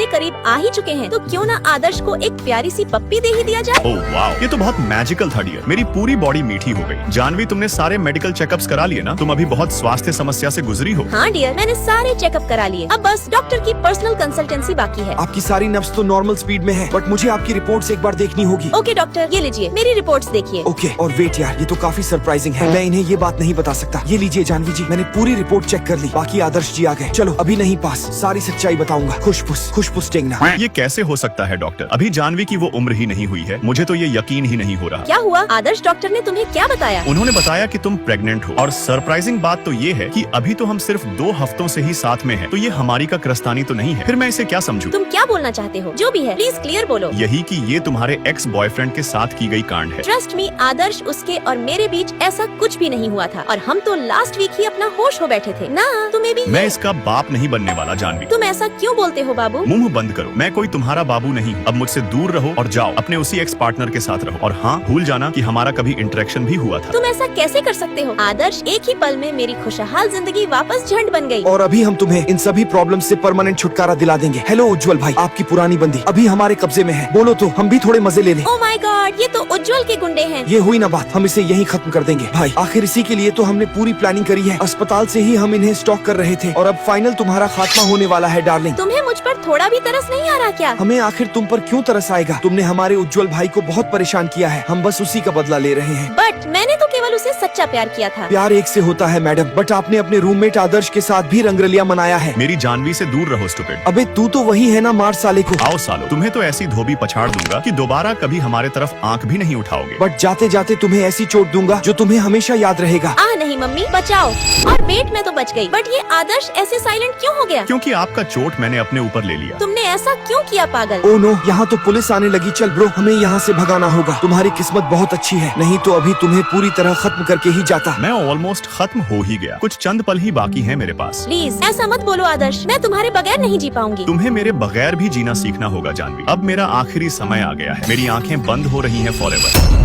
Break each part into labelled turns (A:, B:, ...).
A: इतने करीब आ ही चुके हैं, तो क्यों ना आदर्श को एक प्यारी सी पप्पी दे ही दिया जाए।
B: ओह वाओ, ये तो बहुत मैजिकल था डियर। मेरी पूरी बॉडी मीठी हो गई। जानवी, तुमने सारे मेडिकल चेकअप्स करा लिए ना? तुम अभी बहुत स्वास्थ्य समस्या से गुजरी हो।
A: हाँ डियर, मैंने सारे चेकअप करा लिए। अब बस डॉक्टर की पर्सनल कंसल्टेंसी बाकी है।
C: आपकी सारी नब्ज तो नॉर्मल स्पीड में है, बट मुझे आपकी रिपोर्ट्स एक बार देखनी होगी।
A: ओके डॉक्टर, ये लीजिए मेरी रिपोर्ट्स देखिए।
C: ओके, और वेट यार, ये तो काफी सरप्राइजिंग है। मैं इन्हें ये बात नहीं बता सकता। ये लीजिए जानवी जी, मैंने पूरी रिपोर्ट चेक कर ली। बाकी आदर्श जी आ गए। चलो अभी नहीं पास, सारी सच्चाई बताऊंगा। खुशपुस टेंगना।
B: ये कैसे हो सकता है डॉक्टर? अभी जानवी की वो उम्र ही नहीं हुई है। मुझे तो ये यकीन ही नहीं हो रहा।
A: क्या हुआ आदर्श? डॉक्टर ने तुम्हें क्या बताया?
B: उन्होंने बताया कि तुम प्रेग्नेंट हो, और सरप्राइजिंग बात तो ये है कि अभी तो हम सिर्फ 2 हफ्तों से ही साथ में हैं। तो ये हमारी का क्रस्तानी तो नहीं है। फिर मैं इसे क्या समझूं?
A: तुम क्या बोलना चाहते हो? जो भी है प्लीज क्लियर बोलो।
B: यही कि ये तुम्हारे एक्स बॉयफ्रेंड के साथ की गई कांड है।
A: ट्रस्ट मी आदर्श, उसके और मेरे बीच ऐसा कुछ भी नहीं हुआ था, और हम तो लास्ट वीक ही अपना होश हो बैठे थे ना। तुम्हें भी
B: मैं इसका बाप नहीं बनने वाला जानवी।
A: तुम ऐसा क्यों बोलते हो बाबू?
B: मुंह बंद करो। मैं कोई तुम्हारा बाबू नहीं हूँ। अब मुझसे दूर रहो और जाओ अपने उसी एक्स पार्टनर के साथ रहो। और हाँ, भूल जाना कि हमारा कभी इंटरेक्शन भी हुआ था।
A: तुम ऐसा कैसे कर सकते हो आदर्श? एक ही पल में मेरी खुशहाल जिंदगी वापस झंड बन गई।
C: और अभी हम तुम्हें इन सभी प्रॉब्लम से परमानेंट छुटकारा दिला देंगे। हेलो उज्जवल भाई, आपकी पुरानी बंदी अभी हमारे कब्जे में है। बोलो तो हम भी थोड़े मजे ले लें।
A: ओह माय गॉड, ये तो उज्जवल के गुंडे हैं।
C: ये हुई ना बात, हम इसे यहीं खत्म कर देंगे। भाई आखिर इसी के लिए तो हमने पूरी प्लानिंग करी है। अस्पताल से ही हम इन्हें स्टॉक कर रहे थे, और अब फाइनल तुम्हारा खात्मा होने वाला है डार्लिंग।
A: तुम्हें मुझ पर थोड़ा भी तरस नहीं आ रहा क्या?
C: हमें आखिर तुम पर क्यों तरस आएगा? तुमने हमारे उज्जवल भाई को बहुत परेशान किया है। हम बस उसी का बदला ले रहे हैं।
A: बट मैंने तो केवल उसे सच्चा प्यार किया था।
C: प्यार एक से होता है मैडम, बट आपने अपने रूममेट आदर्श के साथ भी रंगरलिया मनाया है।
B: मेरी जानवी से दूर रहो स्टूपिड।
C: अबे तू तो वही है ना मार साले को।
B: आओ सालो, तुम्हें तो ऐसी धोबी पछाड़ दूंगा कि दोबारा कभी हमारे तरफ आंख भी नहीं उठाओगे।
C: बट जाते जाते तुम्हें ऐसी चोट दूंगा जो तुम्हें हमेशा याद रहेगा।
A: नहीं मम्मी, बचाओ। और वेट, मैं तो बच गई, बट ये आदर्श ऐसे साइलेंट क्यों हो गया?
B: क्योंकि आपका चोट मैंने अपने ऊपर ले लिया।
A: तुमने ऐसा क्यों किया पागल?
C: ओ नो, यहाँ तो पुलिस आने लगी। चल ब्रो, हमें यहाँ से भगाना होगा। तुम्हारी किस्मत बहुत अच्छी है, नहीं तो अभी तुम्हें पूरी तरह खत्म करके ही जाता।
B: मैं ऑलमोस्ट खत्म हो ही गया। कुछ चंद पल ही बाकी हैं मेरे पास।
A: प्लीज ऐसा मत बोलो आदर्श, मैं तुम्हारे बगैर नहीं जी पाऊंगी।
B: तुम्हें मेरे बगैर भी जीना सीखना होगा जानवी। अब मेरा आखिरी समय आ गया है। मेरी आंखें बंद हो रही हैं फॉरएवर।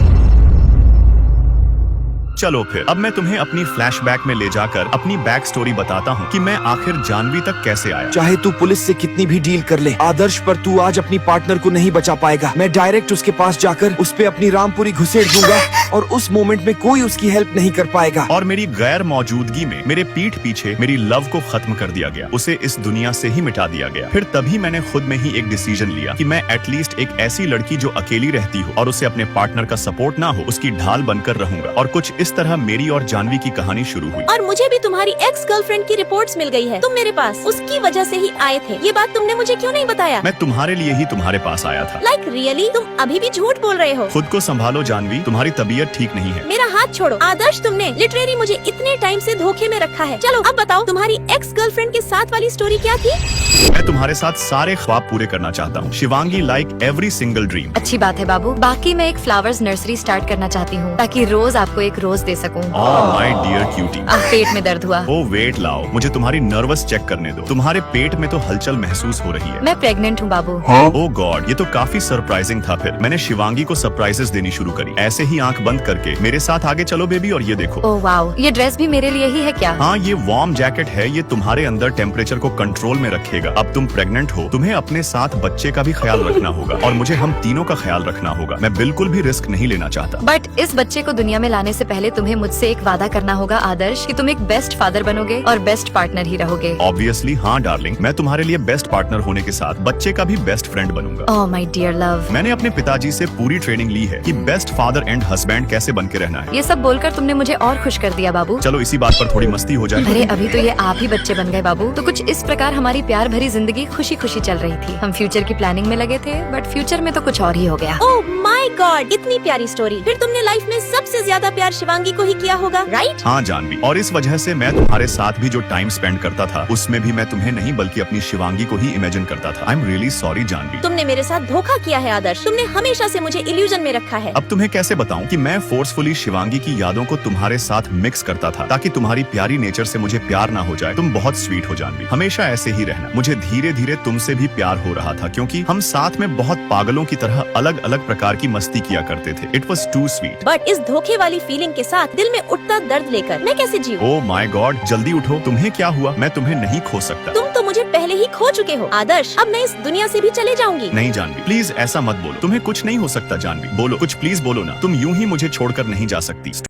B: चलो फिर, अब मैं तुम्हें अपनी फ्लैशबैक में ले जाकर अपनी बैक स्टोरी बताता हूँ कि मैं आखिर जानवी तक कैसे आया।
C: चाहे तू पुलिस से कितनी भी डील कर ले आदर्श, पर तू आज अपनी पार्टनर को नहीं बचा पाएगा। मैं डायरेक्ट उसके पास जाकर उस पे अपनी रामपुरी घुसेड़ दूंगा, और उस मोमेंट में कोई उसकी हेल्प नहीं कर पाएगा।
B: और मेरी गैर मौजूदगी में मेरे पीठ पीछे मेरी लव को खत्म कर दिया गया, उसे इस दुनिया से ही मिटा दिया गया। फिर तभी मैंने खुद में ही एक डिसीजन लिया कि मैं एटलीस्ट एक ऐसी लड़की जो अकेली रहती हो और उसे अपने पार्टनर का सपोर्ट ना हो, उसकी ढाल बनकर रहूंगा। और कुछ इस तरह मेरी और जानवी की कहानी शुरू हुई।
A: और मुझे भी तुम्हारी एक्स गर्लफ्रेंड की रिपोर्ट्स मिल गई है। तुम मेरे पास उसकी वजह से ही आए थे। ये बात तुमने मुझे क्यों नहीं बताया?
B: मैं तुम्हारे लिए ही तुम्हारे पास आया था।
A: Like really? तुम अभी भी झूठ बोल रहे हो।
B: खुद को संभालो जानवी, तुम्हारी तबीयत ठीक नहीं है।
A: मेरा हाथ छोड़ो आदर्श, तुमने लिटरेरी मुझे इतने टाइम से धोखे में रखा है। चलो अब बताओ, तुम्हारी एक्स गर्लफ्रेंड के साथ वाली स्टोरी क्या थी?
B: मैं तुम्हारे साथ सारे ख्वाब पूरे करना चाहता हूँ Shivangi, like every single dream.
D: अच्छी बात है बाबू। बाकी मैं एक फ्लावर्स नर्सरी स्टार्ट करना चाहती हूँ, ताकि रोज आपको एक रोज दे सकूँ।
B: My dear cutie.
D: पेट में दर्द हुआ।
B: ओ वेट लाओ, मुझे तुम्हारी नर्वस चेक करने दो। तुम्हारे पेट में तो हलचल महसूस हो रही है।
D: मैं प्रेग्नेंट हूँ बाबू।
B: ओ गॉड, ये तो काफी सरप्राइजिंग था। फिर मैंने शिवांगी को सरप्राइजेस देनी शुरू करी। ऐसे ही आंख बंद करके मेरे साथ आगे चलो बेबी, और ये देखो।
D: ओह वाओ, ये ड्रेस भी मेरे लिए ही है क्या?
B: हाँ, ये वार्म जैकेट है। ये तुम्हारे अंदर टेम्परेचर को कंट्रोल में रखेगा। अब तुम प्रेग्नेंट हो, तुम्हें अपने साथ बच्चे का भी ख्याल रखना होगा, और मुझे हम तीनों का ख्याल रखना होगा। मैं बिल्कुल भी रिस्क नहीं लेना चाहता।
D: बट इस बच्चे को दुनिया में लाने से पहले तुम्हें मुझसे एक वादा करना होगा आदर्श, कि तुम एक बेस्ट फादर बनोगे और बेस्ट पार्टनर ही रहोगे।
B: ऑब्वियसली हाँ डार्लिंग, मैं तुम्हारे लिए बेस्ट पार्टनर होने के साथ बच्चे का भी बेस्ट फ्रेंड बनूंगा।
D: Oh my dear love.
B: मैंने अपने पिताजी से पूरी ट्रेनिंग ली है कि बेस्ट फादर एंड हस्बैंड कैसे बन के रहना है।
D: ये सब बोलकर तुमने मुझे और खुश कर दिया बाबू।
B: चलो इसी बात पर थोड़ी मस्ती हो जाए।
D: अरे अभी तो ये आप ही बच्चे बन गए बाबू। तो कुछ इस प्रकार हमारी प्यार भरी जिंदगी खुशी खुशी चल रही थी। हम फ्यूचर की प्लानिंग में लगे थे, बट फ्यूचर में तो कुछ और ही हो गया।
A: ओह माय गॉड, इतनी प्यारी स्टोरी। फिर तुमने लाइफ में सबसे ज्यादा प्यार शिवांगी को ही किया होगा, राइट?
B: हाँ जानवी, और इस वजह से मैं तुम्हारे साथ भी जो टाइम स्पेंड करता था, उसमें भी मैं तुम्हें नहीं बल्कि अपनी शिवांगी को ही इमेजिन करता था। I am really sorry Jahnavi.
A: तुमने मेरे साथ धोखा किया है आदर्श। तुमने हमेशा से मुझे इल्यूजन में रखा है।
B: अब तुम्हें कैसे बताऊं कि मैं फोर्सफुली शिवांगी की यादों को तुम्हारे साथ मिक्स करता था, ताकि तुम्हारी प्यारी नेचर से मुझे प्यार ना हो जाए। तुम बहुत स्वीट हो जानवी, हमेशा ऐसे ही रहना। मुझे धीरे धीरे तुमसे भी प्यार हो रहा था, क्योंकि हम साथ में बहुत पागलों की तरह अलग अलग प्रकार की मस्ती किया करते थे। It was too sweet.
A: But इस धोखे वाली फीलिंग के साथ दिल में उठता दर्द लेकर मैं कैसे जीऊं?
B: ओ माय गॉड, जल्दी उठो। तुम्हें क्या हुआ? मैं तुम्हें नहीं खो सकता।
A: तुम तो मुझे पहले ही खो चुके हो आदर्श। अब मैं इस दुनिया से भी चले जाऊंगी।
B: नहीं जानवी, प्लीज ऐसा मत बोलो। तुम्हें कुछ नहीं हो सकता जानवी। बोलो कुछ, प्लीज बोलो ना। तुम यूं ही मुझे छोड़कर नहीं जा सकती।